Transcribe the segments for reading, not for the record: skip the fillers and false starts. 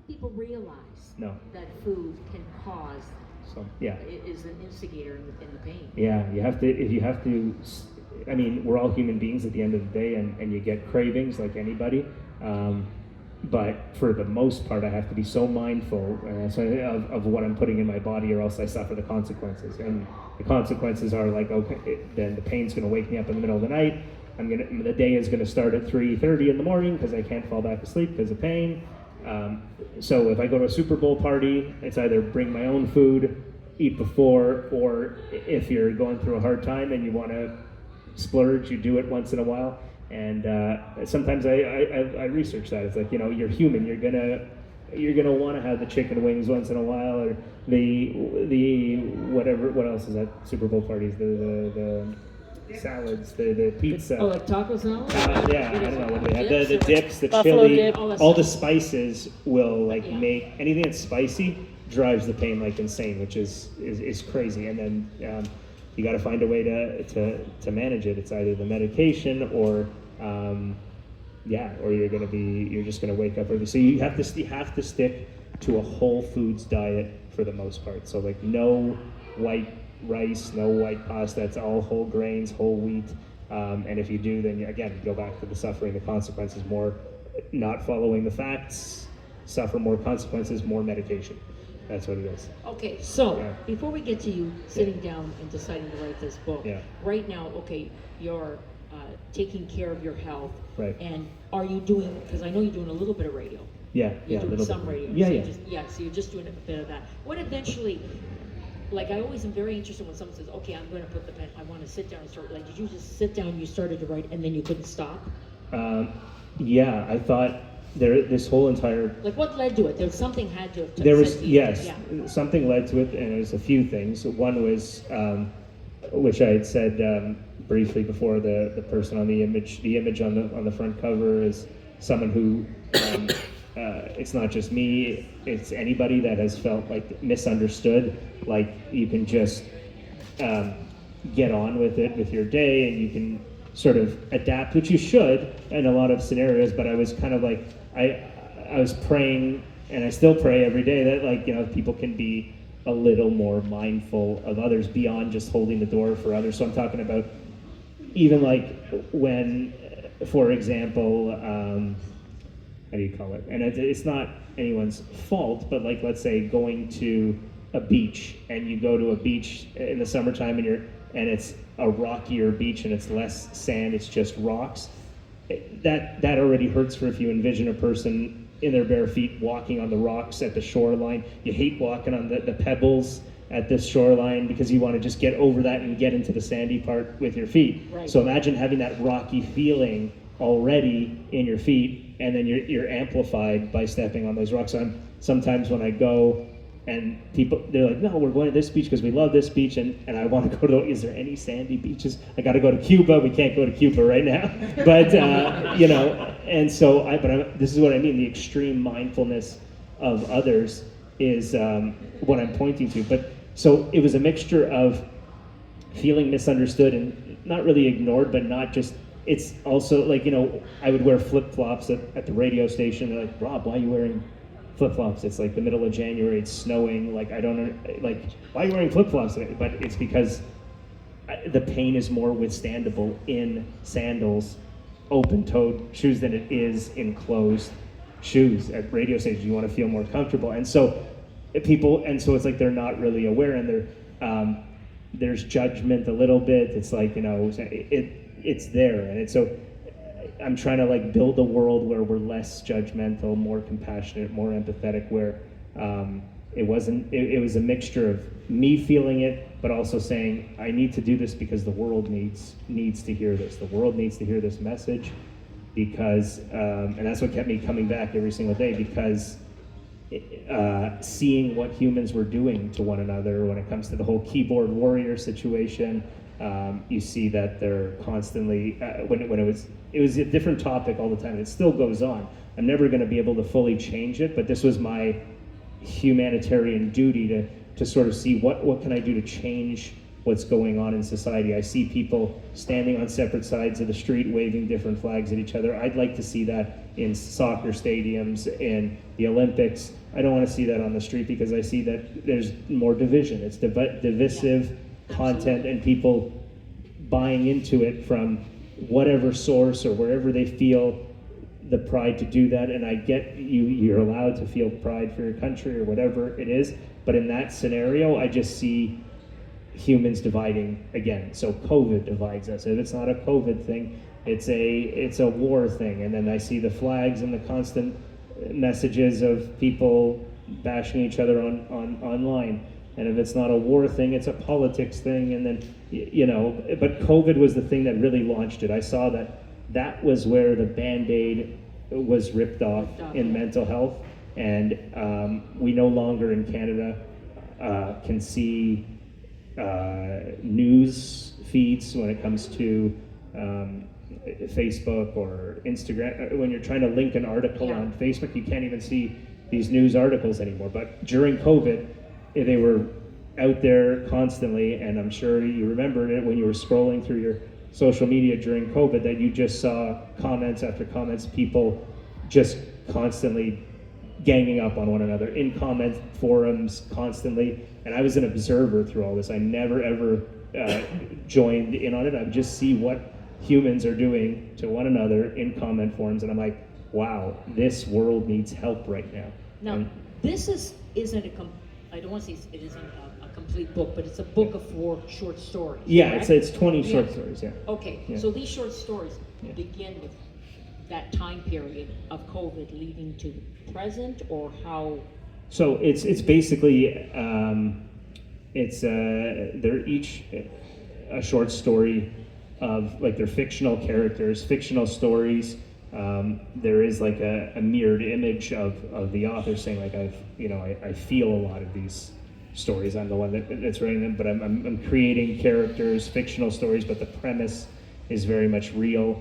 think people realize No. that food can cause, So yeah. is an instigator in the pain. Yeah, you have to, if you have to, I mean, we're all human beings at the end of the day, and you get cravings like anybody. But for the most part, I have to be so mindful of what I'm putting in my body, or else I suffer the consequences. And the consequences are like, okay, then the pain's going to wake me up in the middle of the night. The day is going to start at 3:30 in the morning because I can't fall back asleep because of pain. So if I go to a Super Bowl party, it's either bring my own food, eat before, or if you're going through a hard time and you want to splurge, you do it once in a while. And sometimes I research that. It's like, you're human. You're gonna want to have the chicken wings once in a while, or the whatever. What else is that? Super Bowl parties. The salads, the pizza. Oh, like taco salad? Yeah, I don't know what they have. The dips, the Buffalo chili, dip. all the spices will Yeah. make anything that's spicy drives the pain like insane, which is crazy. And then you got to find a way to manage it. It's either the medication or or you're just gonna wake up early. So you have to stick to a whole foods diet for the most part. So like no white rice, no white pasta. It's all whole grains, whole wheat. And if you do, then again, go back to the suffering, the consequences, more not following the facts, suffer more consequences, more medication. That's what it is. Okay, so Yeah. before we get to you sitting down and deciding to write this book, Yeah. right now, okay, you're taking care of your health. Right. And are you doing, because I know you're doing a little bit of radio. Yeah, You're a doing little some bit. radio. Yeah, so yeah. So you're just doing a bit of that. What eventually, like I always am very interested when someone says, okay, I'm going to put the pen, I want to sit down and start, like, did you just sit down, you started to write, and then you couldn't stop? Yeah, I thought this whole entire Like what led to it? There was something had to have there was said to you. yes Yeah. something led to it, and it was a few things. One was which I had said briefly before, the person on the image on the front cover is someone who it's not just me, it's anybody that has felt like misunderstood. Like you can just get on with it with your day, and you can sort of adapt, which you should in a lot of scenarios. But I was kind of like I was praying, and I still pray every day, that people can be a little more mindful of others beyond just holding the door for others. So I'm talking about even like when, for example, how do you call it? And it's not anyone's fault, but like let's say going to a beach, and you go to a beach in the summertime, and it's a rockier beach and it's less sand, it's just rocks. That already hurts. For if you envision a person in their bare feet walking on the rocks at the shoreline, you hate walking on the pebbles at this shoreline because you want to just get over that and get into the sandy part with your feet. Right. So imagine having that rocky feeling already in your feet, and then you're amplified by stepping on those rocks. So sometimes when I go, and they're like, no, we're going to this beach because we love this beach, and I want to go to, is there any sandy beaches? I got to go to Cuba. We can't go to Cuba right now. But, and so, this is what I mean, the extreme mindfulness of others is what I'm pointing to. But so it was a mixture of feeling misunderstood and not really ignored, but not just, it's also like, I would wear flip-flops at the radio station. They're like, Rob, why are you wearing flip-flops? It's like the middle of January, it's snowing, like I don't know, like, why are you wearing flip-flops? But it's because the pain is more withstandable in sandals, open-toed shoes than it is in closed shoes. At radio stations, you want to feel more comfortable, and so it's like they're not really aware, and there's judgment a little bit. It's like, it's there, and it's so I'm trying to like build a world where we're less judgmental, more compassionate, more empathetic, where it was a mixture of me feeling it, but also saying, I need to do this because the world needs to hear this. The world needs to hear this message, because, and that's what kept me coming back every single day, because seeing what humans were doing to one another when it comes to the whole keyboard warrior situation. You see that they're constantly, when it was a different topic all the time. It still goes on. I'm never going to be able to fully change it, but this was my humanitarian duty to sort of see what can I do to change what's going on in society. I see people standing on separate sides of the street waving different flags at each other. I'd like to see that in soccer stadiums, in the Olympics. I don't want to see that on the street because I see that there's more division. It's divisive content and people buying into it from whatever source or wherever they feel the pride to do that. And I get you're allowed to feel pride for your country or whatever it is, but in that scenario, I just see humans dividing again. So COVID divides us. If it's not a COVID thing, it's a war thing. And then I see the flags and the constant messages of people bashing each other on online. And if it's not a war thing, it's a politics thing. And then, but COVID was the thing that really launched it. I saw that was where the Band-Aid was ripped off in mental health. And we no longer in Canada can see news feeds when it comes to Facebook or Instagram. When you're trying to link an article on Facebook, you can't even see these news articles anymore. But during COVID, they were out there constantly, and I'm sure you remembered it when you were scrolling through your social media during COVID, that you just saw comments after comments, people just constantly ganging up on one another in comment forums constantly. And I was an observer through all this. I never ever joined in on it. I would just see what humans are doing to one another in comment forums, and I'm like, wow, this world needs help right now. Now, this isn't I don't want to say it isn't a complete book, but it's a book of 4 short stories. Yeah, correct? it's 20 short stories, yeah. Okay, Yeah. so these short stories begin with that time period of COVID leading to present, or how? So it's basically they're each a short story of, like, they're fictional characters, fictional stories. There is like a mirrored image of the author saying, like, I feel a lot of these stories. I'm the one that's writing them, but I'm creating characters, fictional stories, but the premise is very much real,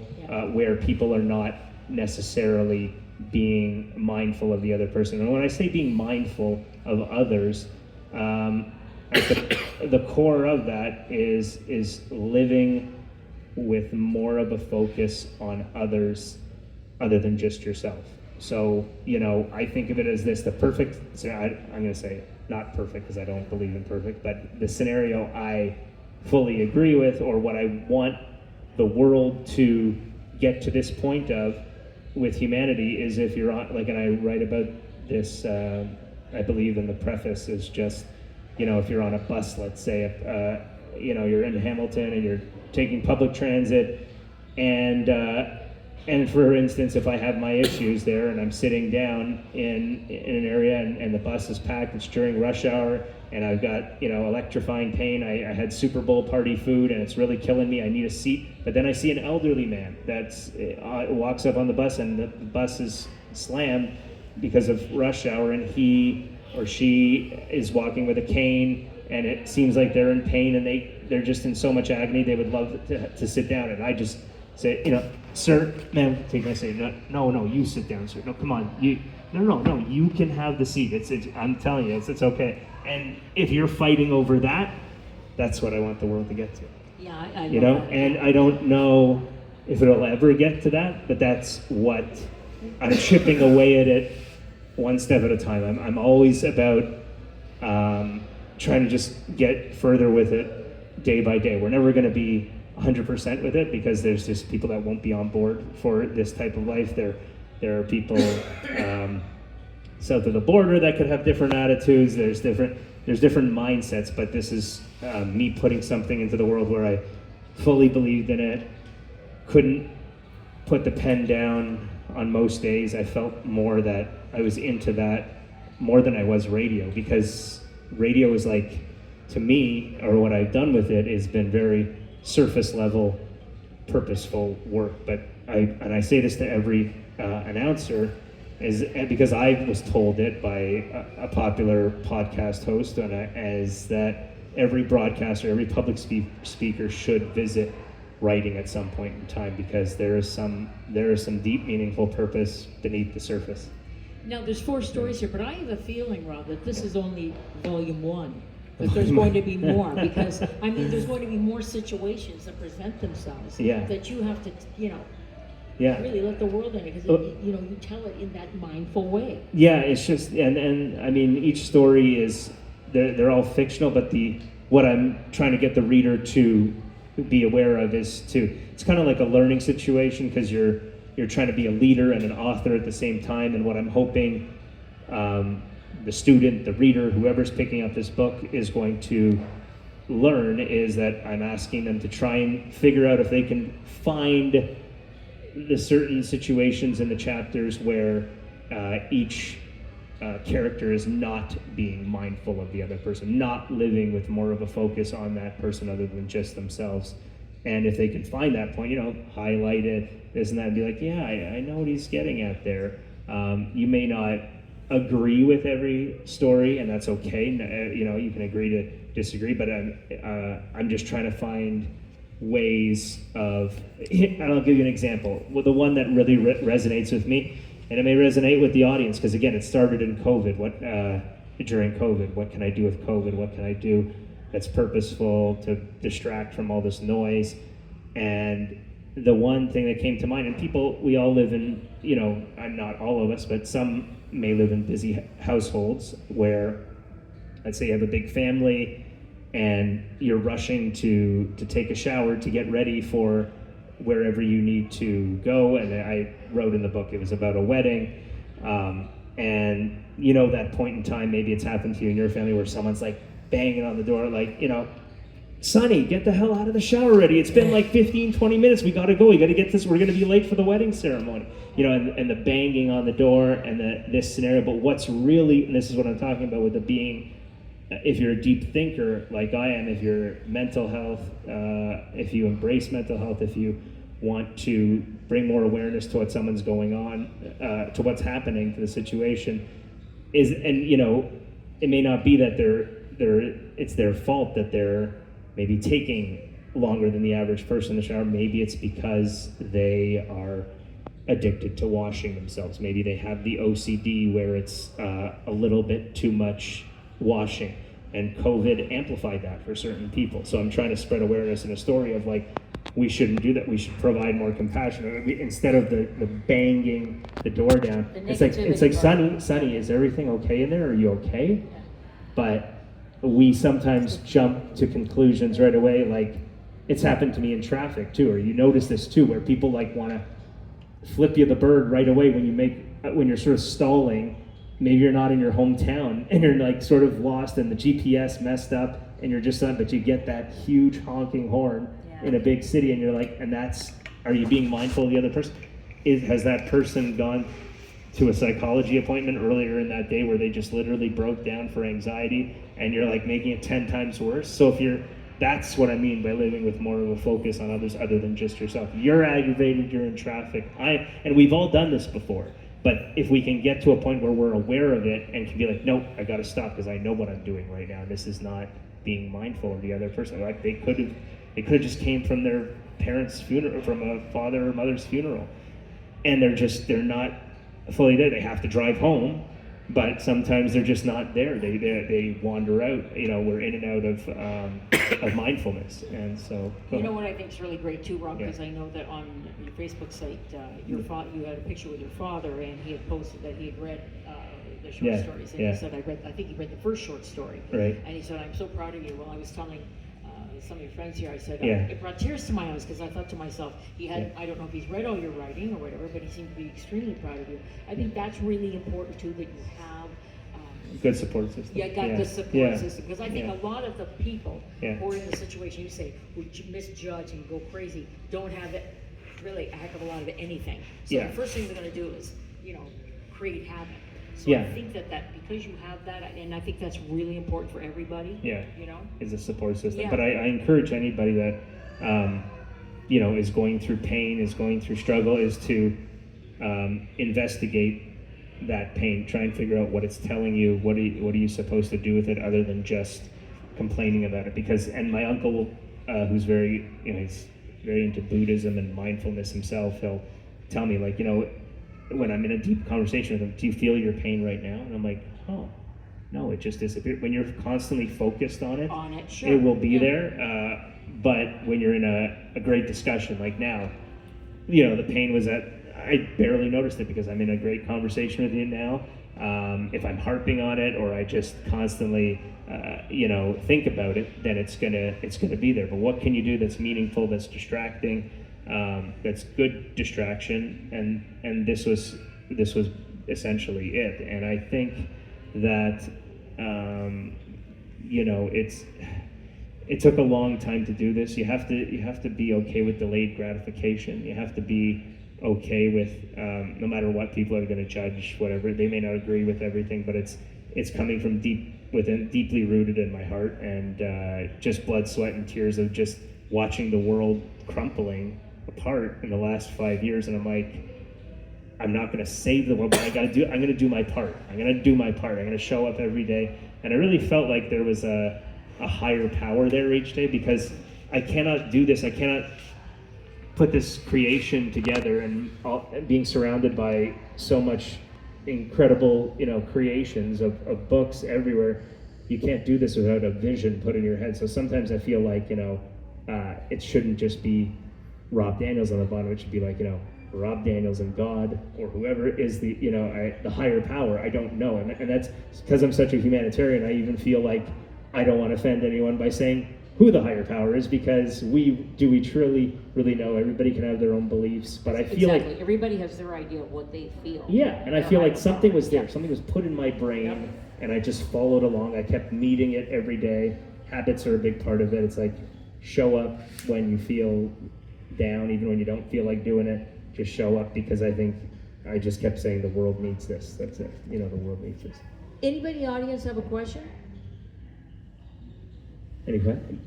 where people are not necessarily being mindful of the other person. And when I say being mindful of others, at the core of that is living with more of a focus on others other than just yourself. So, I think of it as this, I'm going to say not perfect because I don't believe in perfect, but the scenario I fully agree with, or what I want the world to get to this point of with humanity, is if you're on, like, and I write about this, I believe in the preface, is just, if you're on a bus, let's say, you're in Hamilton and you're taking public transit, and for instance, if I have my issues there and I'm sitting down in an area and the bus is packed, it's during rush hour, and I've got, electrifying pain, I had Super Bowl party food and it's really killing me, I need a seat, but then I see an elderly man that's walks up on the bus, and the bus is slammed because of rush hour, and he or she is walking with a cane, and it seems like they're in pain, and they're just in so much agony, they would love to sit down, and I just say, sir, ma'am, take my seat. No, you sit down, sir. No, come on, no, you can have the seat. It's I'm telling you, it's okay. And if you're fighting over that, that's what I want the world to get to. Yeah, I know. And I don't know if it'll ever get to that, but that's what I'm chipping away at it one step at a time. I'm always about trying to just get further with it day by day. We're never going to be 100% with it, because there's just people that won't be on board for this type of life. There are people south of the border that could have different attitudes. There's different mindsets, but this is me putting something into the world where I fully believed in it, couldn't put the pen down on most days. I felt more that I was into that more than I was radio, because radio is, like, to me, or what I've done with it, has been very surface level, purposeful work. But I say this to every announcer, is because I was told it by a popular podcast host, as that every broadcaster, every public speaker should visit writing at some point in time, because there is some deep, meaningful purpose beneath the surface. Now, there's 4 stories here, but I have a feeling, Rob, that this is only volume 1. But there's going to be more, because, there's going to be more situations that present themselves that you have to, Yeah. Really let the world in it, because you tell it in that mindful way. Yeah, it's just and I mean each story is they're all fictional, but what I'm trying to get the reader to be aware of is it's kind of like a learning situation, because you're trying to be a leader and an author at the same time. And what I'm hoping the student, the reader, whoever's picking up this book is going to learn is that I'm asking them to try and figure out if they can find the certain situations in the chapters where each character is not being mindful of the other person, not living with more of a focus on that person other than just themselves. And if they can find that point, highlight it, this and that, and be like, yeah, I know what he's getting at there. You may not agree with every story, and that's okay. You can agree to disagree, but I'm just trying to find ways of, and I'll give you an example. Well, the one that really resonates with me, and it may resonate with the audience, because again, it started in COVID. During COVID, what can I do with COVID? What can I do that's purposeful to distract from all this noise? And the one thing that came to mind, and we all live in, not all of us, but some may live in busy households where, let's say you have a big family and you're rushing to take a shower to get ready for wherever you need to go. And I wrote in the book, it was about a wedding. And that point in time, maybe it's happened to you in your family where someone's like banging on the door, like, Sonny, get the hell out of the shower already. It's been like 15, 20 minutes. We got to go. We got to get this. We're going to be late for the wedding ceremony. And the banging on the door and this scenario. But what's really, and this is what I'm talking about with the being, if you're a deep thinker like I am, if you're mental health, if you embrace mental health, if you want to bring more awareness to what someone's going on, to what's happening, to the situation, it may not be that it's their fault that they're maybe taking longer than the average person in the shower. Maybe it's because they are addicted to washing themselves. Maybe they have the OCD where it's a little bit too much washing, and COVID amplified that for certain people. So I'm trying to spread awareness in a story of like, we shouldn't do that. We should provide more compassion. Instead of the banging the door down, it's like Sonny, is everything okay in there? Are you okay? Yeah. But we sometimes jump to conclusions right away. Like, it's happened to me in traffic too, or you notice this too, where people like want to flip you the bird right away when you're sort of stalling. Maybe you're not in your hometown and you're like sort of lost and the GPS messed up and you're just on, but you get that huge honking horn in a big city, and you're like, are you being mindful of the other person? Has that person gone to a psychology appointment earlier in that day where they just literally broke down for anxiety, and you're like making it 10 times worse? So that's what I mean by living with more of a focus on others other than just yourself. You're aggravated, you're in traffic. And we've all done this before, but if we can get to a point where we're aware of it and can be like, nope, I gotta stop because I know what I'm doing right now. This is not being mindful of the other person. Like they could have just came from their parents' funeral, from a father or mother's funeral, and they're not fully there. They have to drive home, but sometimes they're just not there. They wander out. We're in and out of mindfulness, and so. What I think is really great too, Rob, because I know that on your Facebook site, you had a picture with your father, and he had posted that he had read the short stories, and he said, I think he read the first short story, right? And he said, I'm so proud of you. Well, I was telling some of your friends here, I said, it brought tears to my eyes, because I thought to myself, I don't know if he's read all your writing or whatever, but he seemed to be extremely proud of you. I think that's really important too, that you have good support system. Good support system, because I think a lot of the people who are in the situation you say, who misjudge and go crazy, don't have it really a heck of a lot of anything. So the first thing they're going to do is, create havoc. So I think that because you have that, and I think that's really important for everybody. Is a support system. But I encourage anybody that is going through pain, is going through struggle, is to investigate that pain. Try and figure out what it's telling you. What are you supposed to do with it other than just complaining about it? And my uncle, who's very he's very into Buddhism and mindfulness himself, he'll tell me like, when I'm in a deep conversation with him, do you feel your pain right now? And I'm like, oh, no, it just disappeared. When you're constantly focused on it, sure. It will be there. But when you're in a great discussion like now, the pain was that I barely noticed it because I'm in a great conversation with you now. If I'm harping on it or I just constantly, think about it, then it's gonna be there. But what can you do that's meaningful, that's distracting, that's good distraction? And this was essentially it. And I think that it took a long time to do this. You have to be okay with delayed gratification. You have to be okay with no matter what people are going to judge, whatever. They may not agree with everything, but it's coming from deeply rooted in my heart, and just blood, sweat, and tears of just watching the world crumpling apart in the last 5 years. And I'm like, I'm not going to save the world, but I'm going to do my part. I'm going to show up every day. And I really felt like there was a higher power there each day, because I cannot do this. I cannot put this creation together and being surrounded by so much incredible, creations of books everywhere. You can't do this without a vision put in your head. So sometimes I feel like, it shouldn't just be Rob Daniels on the bottom. It should be like, Rob Daniels and God, or whoever is the higher power. I don't know, and that's because I'm such a humanitarian. I even feel like I don't want to offend anyone by saying who the higher power is, because we truly really know. Everybody can have their own beliefs, but I feel like everybody has their idea of what they feel. Yeah, and I feel like something was there. Something was put in my brain, and I just followed along. I kept meeting it every day. Habits are a big part of it. It's like show up when you feel down, even when you don't feel like doing it. Just show up, because I think I just kept saying the world needs this. That's it. The world needs this. Anybody in the audience have a question? Any questions?